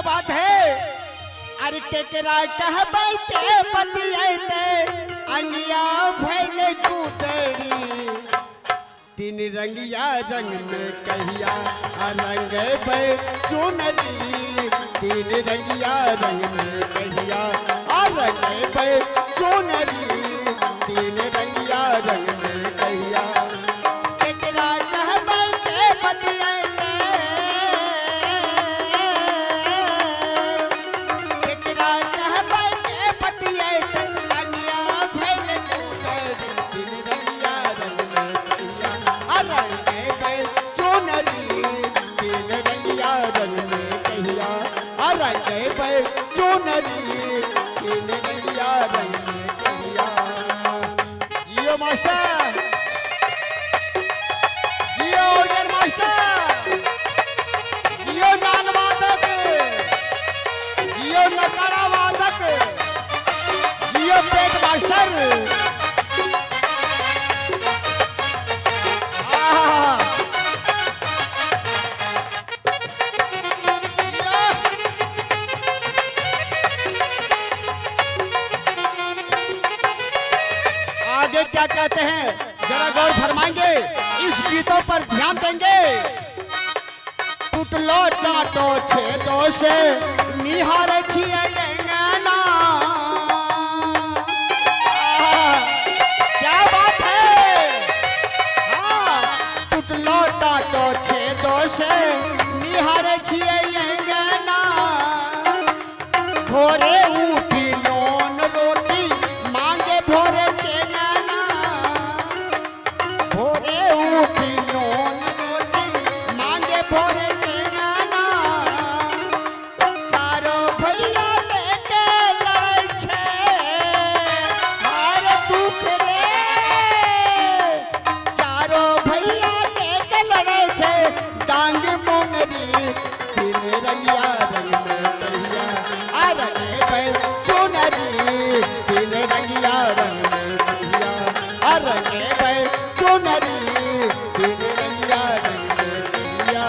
बात है। अरे केकरा कहबै के बतियाते अनिया भइले कुतरी तीन रंगिया रंग में कहिया रंगबै चुनरी तीन रंगिया रंग में कहिया रंगबै चुनरी तीन रंगिया रंग में कहिया केकरा कहबै के बतियाते केकरा कहबै के बतियाते अनिया भइले कुतरी तीन रंगिया रंग में कहिया रंगबै चुनरी तीन रंगिया रंग में कहिया रंगबै चुनरी तीन रंगिया रंग में कहिया। जियो मास्टर, जियो ऑर्डर मास्टर, जियो नान वादक, जियो नकारा वादक, जियो पेट मास्टर। आगे क्या कहते हैं जरा गौर फरमाएंगे, इस गीतों पर ध्यान देंगे। टूटलो डांटो छेदो से निहार छिए नैना। क्या बात है। टूटलो डांटो छेदो से निहार छिए नैना। भोरे उठी नोन रोटी मांगे भोरे के नैना। भोरे उठी नोन रोटी मांगे भोरे के नैना। चारो भैया लेके लड़ै छे हर दुख रे। चारो भैया लेके लड़ै छे डांग मोंगरी तीन रंगिया रंग में कहिया रंगबै चुनरी तीन रंगिया रंग में कहिया रंगबै चुनरी तीन रंगिया रंग में कहिया।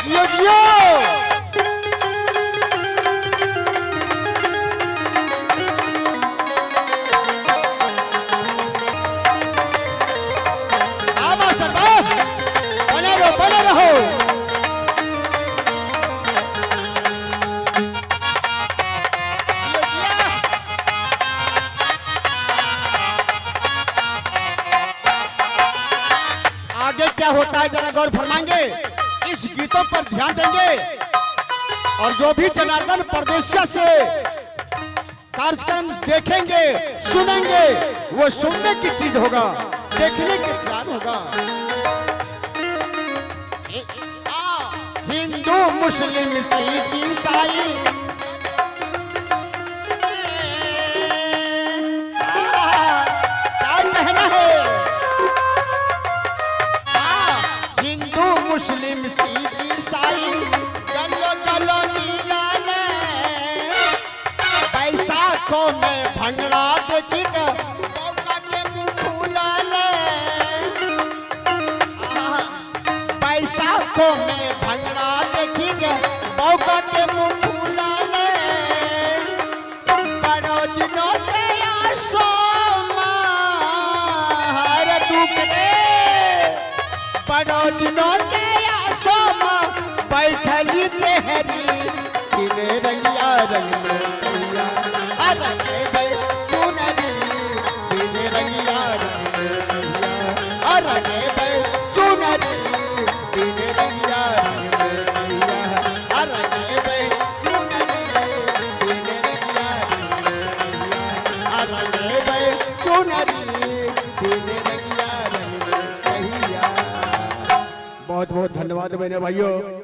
जियो जियो बने रहो। आगे क्या होता है जरा गौर फरमाएंगे, इस गीतों पर ध्यान देंगे। और जो भी जनार्दन परदेशिया से कार्यक्रम देखेंगे सुनेंगे वो सुनने की चीज होगा, देखने की चीज होगा। हिंदू मुस्लिम सिख ईसाई क्या कहना है। हिंदू मुस्लिम सिख ईसाई गलो गलो नीला बैसाखों में भंगड़ा देखी मौका के मुंह फूला बैसाखों में भंगड़ा देखी मौका के मुंह फूला बड़ो दिनों के आसो हर दुख रे। बड़ो दिनों के आसो बैठली तेहरी तीन रंगिया रंग में कहिया रंगबै चुनरी तीन रंगिया रंग में कहिया रंगबै चुनरी तीन रंगिया रंग में कहिया रंगबै चुनरी तीन रंगिया रंग में कहिया रंगबै चुनरी तीन रंगिया रंग में कहिया। बहुत बहुत धन्यवाद मेरे भाइयों।